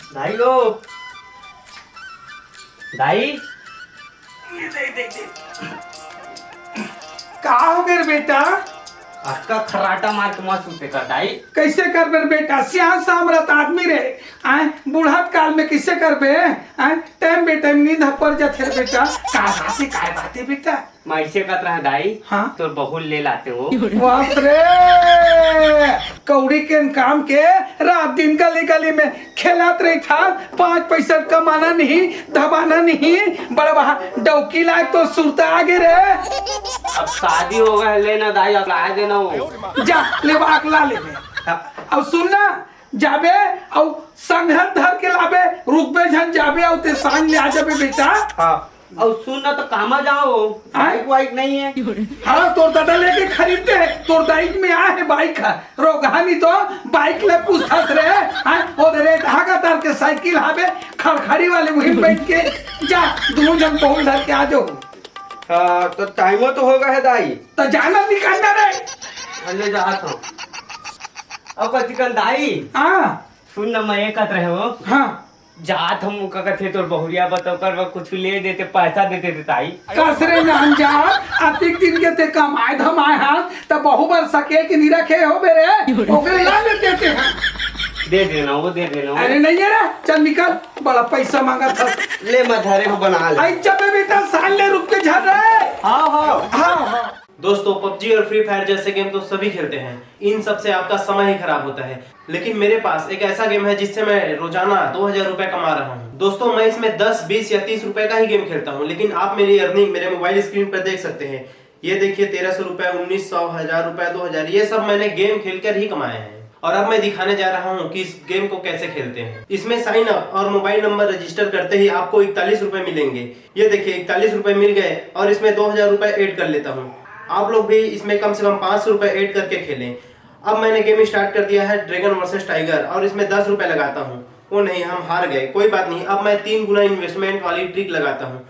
भाई लोग भाई का हो गए बेटा? अक्का खराटा मार के मस्त उठे कर दाई। कैसे करबे बेटा? सियाह सामरत आदमी रे आए बुढ़ात काल में किसे करबे? आए टाइम बे टाइम नींद पर जाते बेटा। काय बातें बेटा? मैं ऐसे कहत रहा दाई। हाँ तो बहुल ले लाते हो। बाप रे, कौड़ी के काम के रात दिन गली गली में खेलत रही था। 5 पैसा कमाना नहीं, दबाना नहीं, बड़ा डौकी लायक तो सुरता आगे रे। अब शादी हो गए लेना दाई, अब ला देना हो। जा लेवा ला लेबे। अब सुनना जाबे और संघत धर के लाबे, रुकबे झन जाबे और ते सांग ले आ जाबे बेटा। हाँ और सुनना तो कामा जाओ, बाइक वाइक नहीं है। हाँ तोर दादा लेके खरीदते है, तोर बाइक में आ है बाइक है रोगानी तो बाइक ले पूछत रे। हाँ उधर धागा तार के साइकिल हाबे खड़खड़ी वाले वहीं बैठ के जा दोनों जन पहुंच धर के आ जाओ। हाँ तो टाइमो तो होगा है दाई। तो जाना निकालना रे। ले जाता हूँ। अब कतिकन दाई। हाँ सुन ना, मैं कहत रहे हो हाँ जात हम का कथे तोर बहुरिया बताओ कर कुछ ले देते, पैसा देते ताई। कसरे में हम जा अतिक दिन के ते कमाए धमाए हां त बहु बार सके कि नहीं रखे हो बेरे ओकरे ला लेते थे। दे देना वो, दे देना। अरे नहीं है रे, चल निकल, बड़ा पैसा मांगा था। ले मधारे को बना ले। आई चपे बेटा साल ले रुक के झड़ रहे। हाँ हाँ हाँ दोस्तों पबजी और फ्री फायर जैसे गेम तो सभी खेलते हैं, इन सब से आपका समय ही खराब होता है। लेकिन मेरे पास एक ऐसा गेम है जिससे मैं रोजाना 2000 रुपए कमा रहा हूँ। दोस्तों मैं इसमें 10, 20 या 30 रुपए का ही गेम खेलता हूँ, लेकिन आप मेरी अर्निंग मेरे मोबाइल स्क्रीन पर देख सकते हैं। ये देखिए 1300 रुपए, 1900, 1000 रुपए, 2000, ये सब मैंने गेम खेलकर ही कमाए हैं। और अब मैं दिखाने जा रहा हूँ कि इस गेम को कैसे खेलते हैं। इसमें साइन अप और मोबाइल नंबर रजिस्टर करते ही आपको 41 रुपए मिलेंगे। ये देखिए 41 रुपए मिल गए और इसमें 2000 रुपए ऐड कर लेता हूँ। आप लोग भी इसमें कम से कम 500 रुपए ऐड करके खेलें। अब मैंने गेम स्टार्ट कर दिया है ड्रैगन वर्सेस टाइगर और इसमें 10 रुपए लगाता हूँ। वो नहीं, हम हार गए, कोई बात नहीं। अब मैं 3 गुना इन्वेस्टमेंट वाली ट्रिक लगाता हूँ।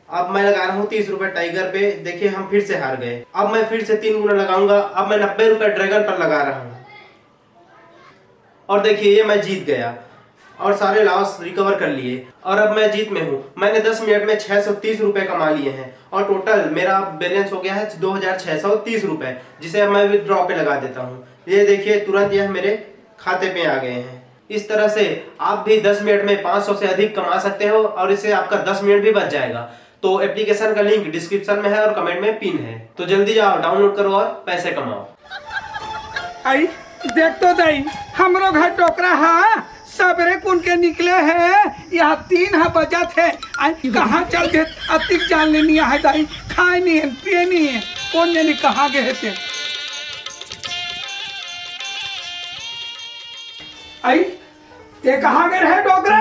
अब मैं लगा रहा हूँ 30 रुपए टाइगर पे। देखिए हम फिर से हार गए। अब मैं फिर से 3 गुना लगाऊंगा। अब मैं 90 रुपए ड्रैगन पर लगा रहा हूँ और देखिए ये मैं जीत गया और सारे लॉस रिकवर कर लिए और अब मैं जीत में हूँ। मैंने 10 मिनट में 630 रुपए कमा लिए हैं और टोटल मेरा बैलेंस हो गया है 2630 रुपए, जिसे अब मैं विथड्रॉ पे लगा देता हूँ। ये देखिए तुरंत यह मेरे खाते पे आ गए हैं। इस तरह से आप भी 10 मिनट में 500 से अधिक कमा सकते हो और इससे आपका 10 मिनट भी बच जाएगा। तो एप्लीकेशन का लिंक डिस्क्रिप्शन में है और कमेंट में पिन है, तो जल्दी जाओ डाउनलोड करो और पैसे कमाओ। आई देख तो दई हमरो घर टोकरा है, सबरे कुन के निकले हैं। यहाँ 3 है बजा थे। आई कहाँ चल गए? अतिक जान लेनी है दाई, खाए नहीं है पिए नहीं है, कौन जाने कहाँ गए थे। आई ये कहाँ गए है डोगरा?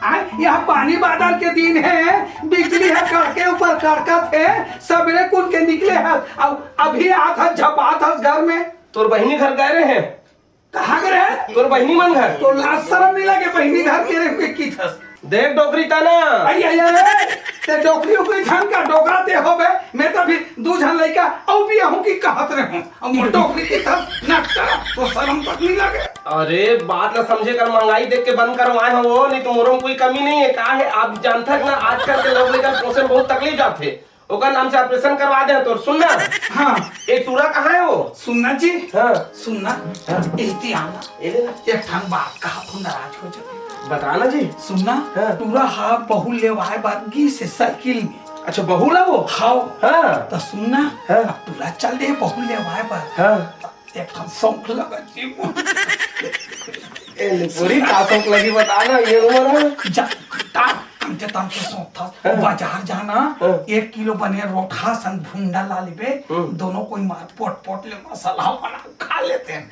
आई यहाँ पानी बादल के दिन है, बिजली है कड़के ऊपर कड़कत है, सबरे कुन के निकले है। अब अभी आता झपात घर में। तोर बहिनी घर गए रहे हैं। कहाँ गए है? तोर बहिनी मन घर। तो लाज शरम नहीं लगे बहिनी घर के रे की थस। देख डोकरी ता ना। आई आई आई ते डोकरी कोई झन का डोकरा ते होबे। मैं तो भी 2 झन लइका औ भी हूं की कहत रहे हूं। अब मोर डोकरी की थस नाटका तो शर्म तक नहीं लगे। अरे बात ना समझे कर, महंगाई देख के बंद करवाए हो वो, नहीं तो मोरों में कोई कमी नहीं है। का है आप जानता है ना आजकल के लोग लेकर पोषण बहुत तकलीफ जाते, ओकर नाम से ऑपरेशन करवा दे। तो सुनना हां ये टूरा कहाँ है वो? सुनना जी। हाँ सुनना एती आना एक ठन बात कहा तो नाराज हो जाए। बताना जी। सुनना हाँ। पूरा हा बहु लेवाए बागी से साइकिल में। अच्छा बहू ला वो। हां हाँ तो सुनना हाँ। अब पूरा चल दे बहु लेवाए पर। हाँ एक ठन सौंख लगा जी पूरी कासों लगी बताना ये उम्र है। जा तमते तमते सोता बाजार जाना। 1 किलो बने रोटा सन भुंडा ला लेबे, दोनों कोई मार पोट पोट ले मसाला बना खा लेते हैं।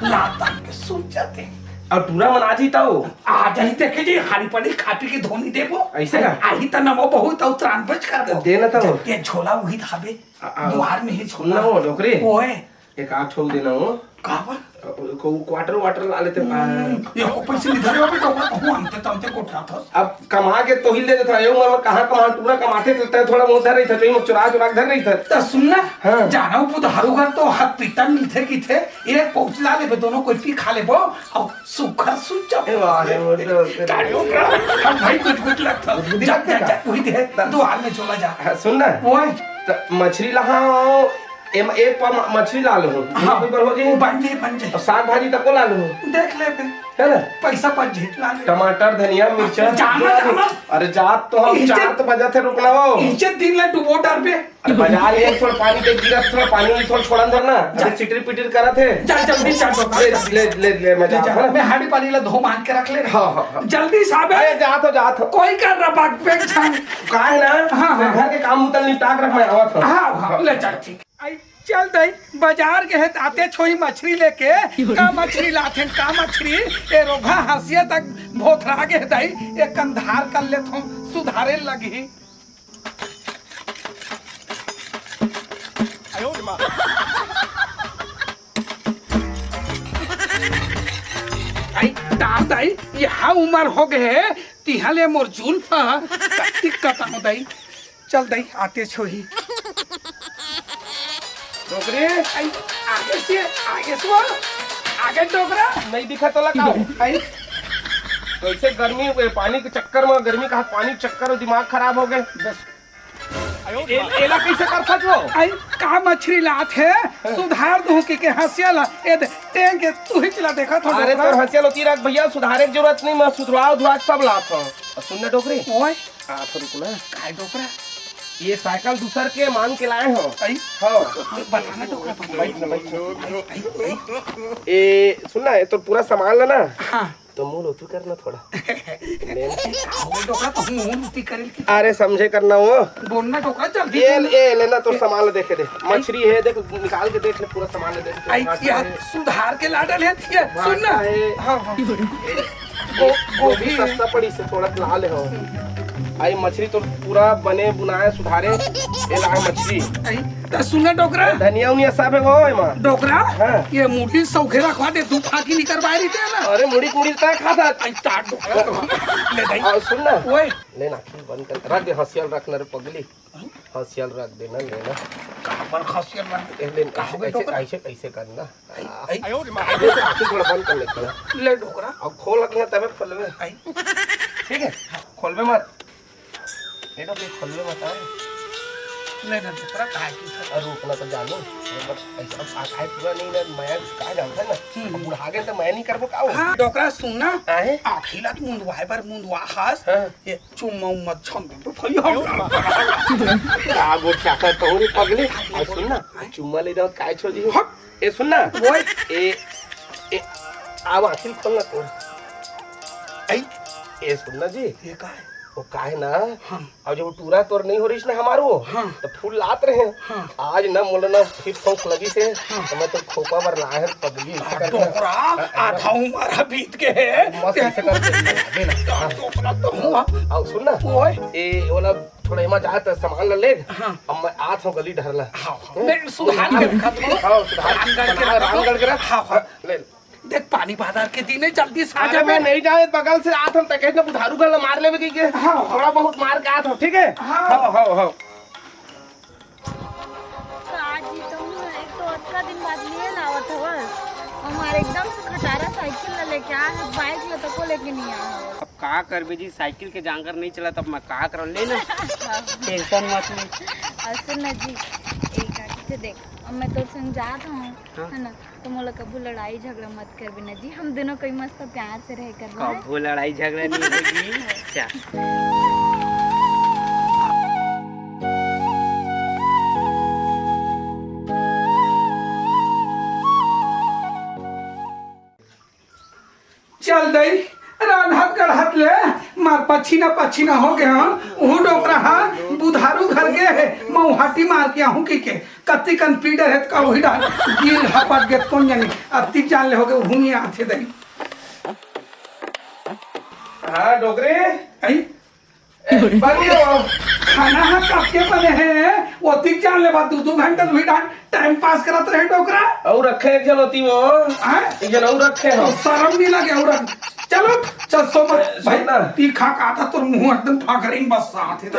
लात दान के सूख जाते हैं। और टूरा मना जीता हो आ जाही देखे जी हारी पड़ी खापी की धोनी देबो ऐसे का? आही त नमो बहुत उतरान बच कर दो देना था वो। ये झोला वही धाबे द्वार में ही सुनना झोला वो डोकरी ओए एक आठ ठोक देना हो। काबर को क्वार्टर वाटर ला लेते ये को पैसे नहीं धरे हो टोकरा कहूं हमते तमते कोठा था अब कमा के तो ही ले देता है उम्र में कहाँ कमा पूरा कमाते थे थोड़ा बहुत धर रही था तो चुरा चुरा धर रही था तो सुनना हाँ। जाना बुधारू घर तो हाथ पीटा मिलते की थे ये पहुंच ला ले दोनों कोई पी खा ले बो और सुखा सुचा हम भाई कुछ लगता जा वही दे दो हाल में चला जा सुन ना मछली लहाओ एक पर मछली ला लो हाँ पर हो जाए बन जाए और साग भाजी तक को ला लो देख ले पे है ना पैसा पर झेट ला ले टमाटर धनिया मिर्चा जाना अरे जात तो हम 4 बजे थे रुकना वो इज्जत दिन ला डुबो डर पे अरे बाजार ले थोड़ा पानी दे गिरा थोड़ा पानी थोड़ा छोड़ा अंदर ना अरे चिटर पिटर करा थे जा जल्दी चल ले मैं जा मैं हाड़ी पानी ला धो मान के रख ले हां जल्दी साहब अरे जा तो कोई कर रहा बाग पे छान का है ना हाँ। घर के काम उतल निपटा के रख मैं आवा था हां ले चल ठीक आई चल दई बाजार के है आते छोई मछली लेके का मछली लाथे का मछली ए रोगा हंसिया तक भोथरा के दई एक कंधार कर ले थो सुधारे लगी आई दाई यहाँ उम्र हो गए तिहले मोर जुल्फा दिक्कत हो दई चल दई आते छोही डोकरे आगे से आगे डोकरा नहीं दिखा तो लगा आई तो ऐसे गर्मी पानी के चक्कर में गर्मी का पानी के चक्कर में दिमाग खराब हो गए बस एला कैसे करता जो आई का मछली लात है सुधार दो के हंसिया ला ए टेंग के तू ही चला देखा थोड़ा अरे तो हंसिया होती रख भैया सुधारे की जरूरत नहीं मैं सुधरवा धुआ सब लात हूं और सुनने डोकरे ओए आ तो रुकना काय डोकरा ये साइकिल दूसर के मांग के लाए हो आई हां बताना डोकरा ए सुनना है तो पूरा सामान लेना हां तो मुंह लोतू करना थोड़ा डोकरा तो मुंह मुती करेल की अरे समझे करना वो बोलना डोकरा जल्दी ये लेना तो सामान ले देखे दे मछली है देख निकाल के देख ले पूरा सामान ले देख आई ये सुधार के लाडल है ये सुनना हां हां गोभी सस्ता पड़ी से थोड़ा ला ले हो आई मछली तो पूरा बने बुनाए सुधारे ये ला मछली आई तो सुनना डोकरा धनिया उनिया सब है वो मां डोकरा हाँ। ये मुठी सौखे रखवा दे तू फाकी नहीं करवाई रही थे ना अरे मुड़ी कुड़ी तय खाता आई स्टार्ट डोकरा ले दई और सुन ना ओए लेना बंद कर रख दे हंसियल रखना रे पगली हंसियल रख देना लेना पर खासियत बन लेना ऐसे कैसे करना थोड़ा बंद कर लेना ले डोकरा अब खोल रखे तबे खोलवे आई ठीक है खोलवे मत ये तो खोलवे मत ले ना डोकरा काहे की और रुकना तो जानो बस ऐसा आखाई पूरा नहीं ना मैं का जानता है ना बुढ़ा गए तो मैं नहीं करबो का हां डोकरा सुनना आहे आखिला मुंडवाए पर मुंडवा हास हाँ। ये चुम्मा मत छम तो फैया आगो क्या करता हूं रे पगली और सुन ना चुम्मा ले जाओ काय छोड़ दी ए सुन ना ओए ए आव आखिल खोलना तो आई ए सुन ना जी ये का है वो काहे ना हाँ। अब जब टूरा तोर नहीं हो रही ना हमारो हाँ। तो फूल लात रहे हाँ। आज ना मोलना फिर शौक लगी से तो मैं तो खोपा पर लाए हैं पगली डोकरा आधा उम्र बीत के है मस्त ऐसे करके देना डोकरा तो हुआ और सुन ना ओए ए वाला थोड़ा एमा जा तो सामान ले हाँ। अब मैं आत हूं गली ढरला हां मैं सुधार के रखा तो हां सुधार रामगढ़ के हां ले देख पानी बाजार के दिन जल्दी अरे मैं नहीं जाए बगल से आत हम तक ना बुधारू गल मार लेवे की के थोड़ा बहुत मार के आत हो ठीक है हां हां काजी तुम एक तो अतका दिन बाद लिए लावत हवस हमारे एकदम से खटारा साइकिल ला लेके आ है बाइक ला तको लेके नहीं आ अब का करबे जी साइकिल के जानकर नहीं चला तब मैं का कर लेना टेंशन मत ले असर न जी एक काटी से देख अब मैं तो संग जात हूँ है ना तो मोला कबू लड़ाई झगड़ा मत कर बिना जी हम दोनों कोई मस्त प्यार से रह कर रहे कबो लड़ाई झगड़ा नहीं होगी अच्छा चल दई रानहत गढ़हत ले मार पछीना हो गया हूँ डोकरा हाँ बुधारू घर गए है मऊहाटी मार के आहूँ की के कत्ती कन पीडर है का वही डाल गिर हपट गेत कौन जानी अत्ती जान ले हो गए भूमि आथे दई हां डोगरे आई बन गया वो। खाना है कब के बने हैं वो तीन जान ले बात 2 घंटा भी टाइम पास करत रहे डोकरा और रखे एक जन होती वो एक जन और रखे तो हो शर्म नहीं लगे और चलो चल सो मत भाई सुनना। तीखा का था तो मुंह एकदम फाक रही बस साथ है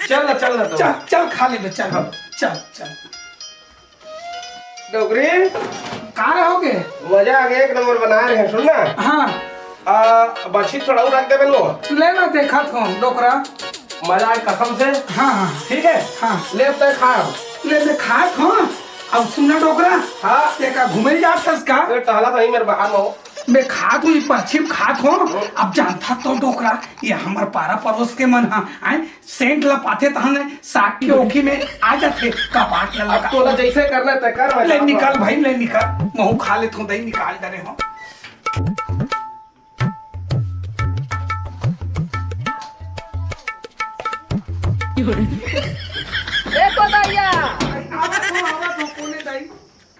चल ना तो चल चल खा ले चल चल चल डोगरी कहाँ रहोगे मजा आ गया, एक नंबर बना रहे हैं। सुनना हाँ बच्ची थोड़ा और रख दे बेनो, लेना देखा था डोकरा मजा आए कसम से। हाँ हाँ ठीक है हाँ ले अब तक खा। ले ले खा था अब सुनना डोकरा हाँ देखा घूमे जाता इसका तो टहला तो ही मेरे बाहर में हो। मैं खात हूँ पश्चिम खात हूँ अब जानता तो डोकरा ये हमार पारा पड़ोस के मन आए सेंट लपाते तो हमें साग की ओखी में आ जाते कपाट अब लगा तो जैसे करना है कर ले निकाल भाई ले निकाल महू खा ले तू दही निकाल डरे हो देखो भैया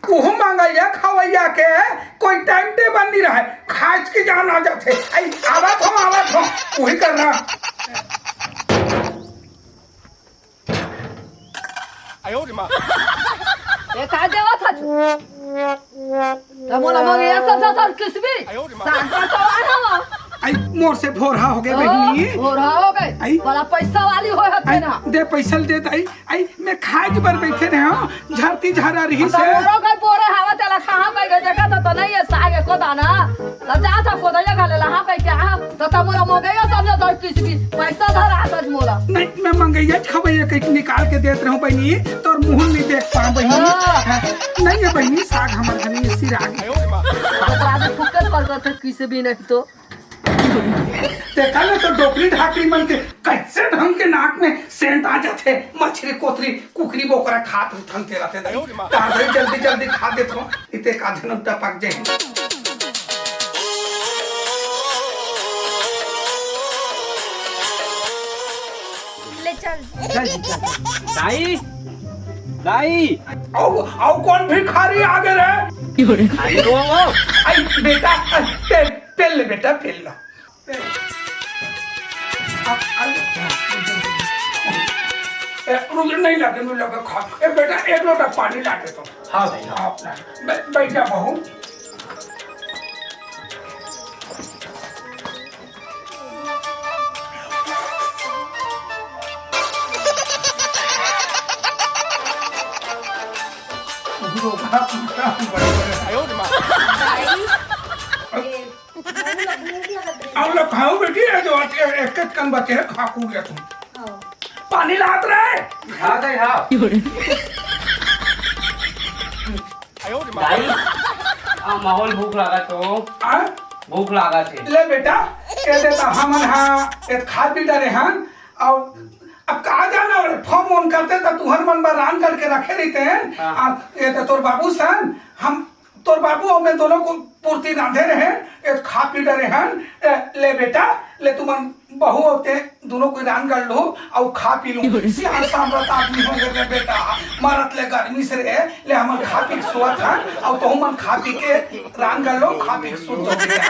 ओहो मांगैया खवैया के कोई टाइम टेबल नहीं रहा खाज के जान आ जाते आई आवत हो वही करना ये काय देवा था तमोला मग या सब किसबी सांता तो आ रहा आई मोर से भोरहा हो गए बहनी हो रहा हो गए आई। बड़ा पैसा वाली हो हते ना दे पैसा दे दई आई मैं खाज पर बैठे रहे हो झरती झरा रही से तमोरो का बोरे हवा तेला कहां पे गए देखा तो नहीं है सागे को दाना लजा था को दया खा लेला हां पे क्या तो तमोरा मग या सब ने दर किसबी पैसा धरा तज मोला नहीं मैं मंगैया खवैया के निकाल के देत रहूं बहनी तोर मुंह नहीं देख पा बहनी नहीं है बहनी साग हमर घर में सिर आ गई तो आदमी फुकत पर करते किसबी नहीं तो देखा ना तो डोकरी ढाकरी मन के कैसे ढंग के नाक में सेंट आ जाते मछली कोतरी कुकरी बोकरा खात थनते रहते भाई जल्दी जल्दी खा देत हो इते का धन टपक जाए ले चल दाई दाई आओ कौन भिखारी आगे रे खाली रो आई बेटा तेल तेल ले बेटा तेल ला रुक नहीं लगे खा बेटा एक लोटा पानी ला के तो हाँ भाई हाँ। बैठ जा बहू अब लोग खाओ बेटी जो एक एक कन बचे है खा कूद गया तुम पानी लात रहे हाँ भाई हाँ। दाई माहौल भूख लगा तो भूख लगा थे ले बेटा ये देता हमन हाँ एक खा पी डरे हन और अब कहा जाना रे फॉर्म ऑन करते तो तुहर मन में रान करके रखे रहते हैं अब ये तो तोर बाबू सन हम तोर बाबू और मैं दोनों को पूर्ति रांधे रहे एक खा पी डरे हन ले बेटा ले तुमन बहू होते दोनों को रान कर लो और खा पी लो सियार सामरत आदमी हो गए रे बेटा मारत ले गर्मी से रहे ले हमन खा पी सोत हन और तो मन खा पी के रान कर लो खा पी सो तो बेटा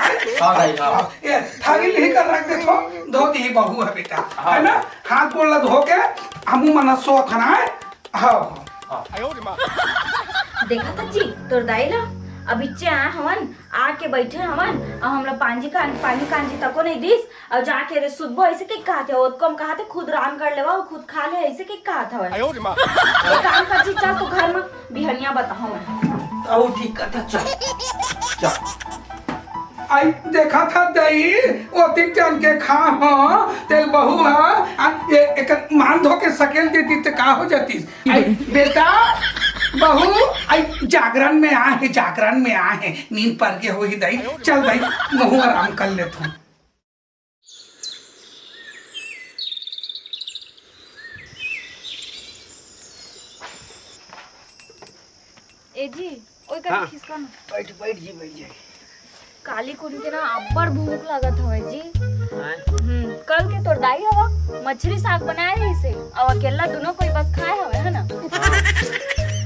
हाँ भाई हाँ। ये थाली ले कर रख दे तो धो दी बहू है बेटा है ना हाथ गोड़ धो के हमू मना सो खाना है हाँ देखा था जी तोर दाइला अब इच्चे आ हमन आके बैठे हमन और हमरा पानी कांजी तको नहीं दिस और जाके रे सुबह ऐसे के कहते हो कम कहते खुद रान कर लेवा और खुद खा ले ऐसे के कहता है एक काम कर जी चल तो घर में बिहनिया बताओ मैं आओ ठीक करता चल आई देखा था दही वो तीन जन के खा हो तेल बहू है ये एक मान धो के सकेल देती तो का हो जाती आई बेटा बहू आई जागरण में आ है नींद पर के हो ही दही चल भाई महू आराम कर ले तू ए जी ओए कर हाँ। खिसका ना बैठ जाए काली कुन के ना अब्बड़ भूख लागत हवे जी कल के तो दाई हवा मछली साग बनाए रही से और अकेला दोनों कोई बस खाए हवे है ना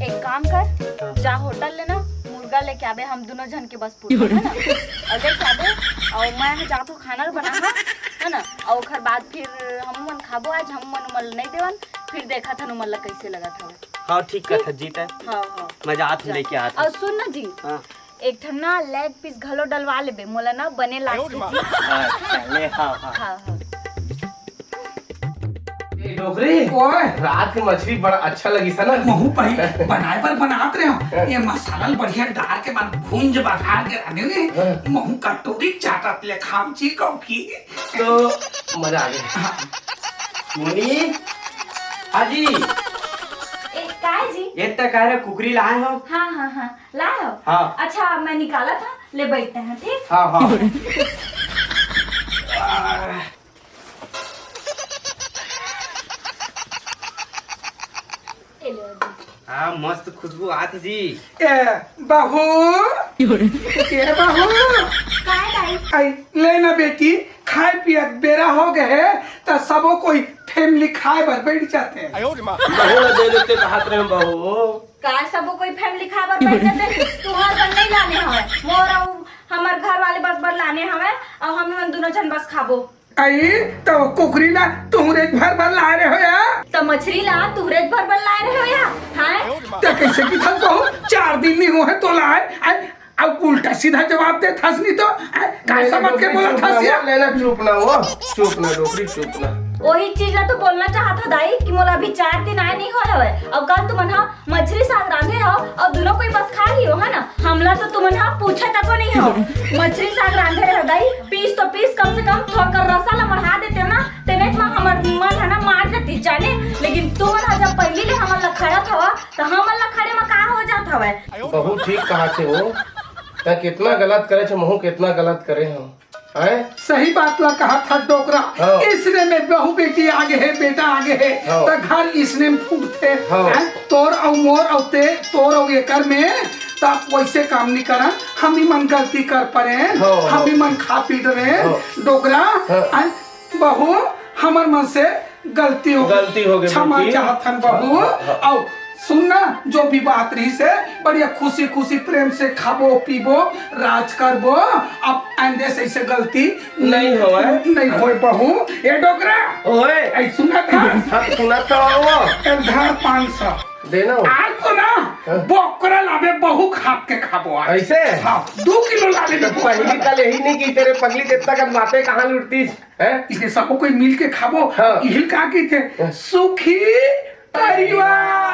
एक काम कर जा होटल लेना मुर्गा लेके आबे हम दोनों जन के बस पूरा है ना अगर खाबे और मैं जातो खाना बना है ना। और ओकर बाद फिर हम मन खाबो आज हम मन नहीं देवन फिर देखा था मन ला कैसे लगा था। हाँ ठीक कथा जीत है। हाँ हाँ मजा आत लेके आत। और सुन ना जी हाँ एक ठन ना लेग पीस घलो डलवा लेबे मोला ना बने लागते जी। अच्छा ले हाँ हाँ हाँ हाँ ए, डोकरी ओए रात की मछली बड़ा अच्छा लगी सा ना। महू भाई बनाए पर बनात रहे हो ये मसाला बढ़िया डाल के बाद भूंज बघार के रहने ने महू कटोरी चाटत ले खाम ची कौ की तो मजा आ गया। मुनी हाजी ए काय जी ये तक कह रहे कुकरी लाए हो। हाँ हाँ हाँ लाओ। हाँ। अच्छा मैं निकाला था ले बैठते हैं ठीक। हाँ हाँ ए लो जी। हाँ मस्त खुशबू आत जी। ए बहू ए बहू काय दाई आई ले ना बेटी खाए पिए बेरा हो गए तो सबो कोई फैमिली खाए भर बैठ जाते हैं। बहू ने दे देते कहत रहे बहू। का सबो कोई फैमिली खाबर बैठ जाते तुहार बन नहीं लाने हवे मोर और हमार घर वाले बस बर लाने हवे और हम मन दोनों जन बस खाबो। आई तो कुकरी ना तुमरे भर भर ला रहे हो या तो मछली ला तुरेज भर भर लाए रहे हो या हाँ तो कैसे की थक बहू 4 दिन नहीं हुए तो लाए अब उल्टा सीधा जवाब दे थस नहीं तो काय समझ के बोला थस या लेना चुप ना हो चुप ना डोकरी चुप ना। वही चीज ला तो बोलना चाहता दाई कि मोला अभी 4 दिन आए नहीं होए हवे और कल तुमन हा मछली साग रांधे हो और दोनों कोई बस खा लियो है ना। हमला तो तुमन हा पूछे तको नहीं हो मछली साग रांधे रहे दाई पीस तो पीस कम से कम थोड़ा कर रसा ला बढ़ा देते ना तेने में हमर मन है ना मार देती जाने। लेकिन तुमन हा जब पहली ले हमन ला खड़ा था तो हमन ला खड़े में का हो जात हवे। बहू ठीक कहा थे हो ता कितना गलत करे छे महू कितना गलत करे हम हैं। सही बात ला कहा था डोकरा हाँ। इसने में बहू बेटी आगे है बेटा आगे है हाँ। तो घर इसने में फूटते हाँ। तोर और मोर और ते तोर और एकर में तब वैसे काम नहीं करा हम भी मन गलती कर पड़े हाँ। हम भी मन खा पीट रहे हाँ। डोकरा हाँ। बहू हमार मन से गलती हो गई क्षमा बेटी। चाहतन बहू और सुनना जो भी बात रही से बढ़िया खुशी खुशी प्रेम से खाबो पीबो राज करबो अब आंदे से ऐसे गलती नहीं होए। नहीं होए बहू ये डोकरा ओए ऐ सुना था हाँ सुना था वो इधर 500 देना हो। आज तो ना बोकरा लावे बहू खाप के खाबो आज। ऐसे हाँ 2 किलो लावे ना पहली कल यही नहीं की तेरे पगली कितना कर बातें कहाँ लुटती है। इसके सबको कोई मिल के खाबो हाँ। यही कहा की थे सुखी परिवार।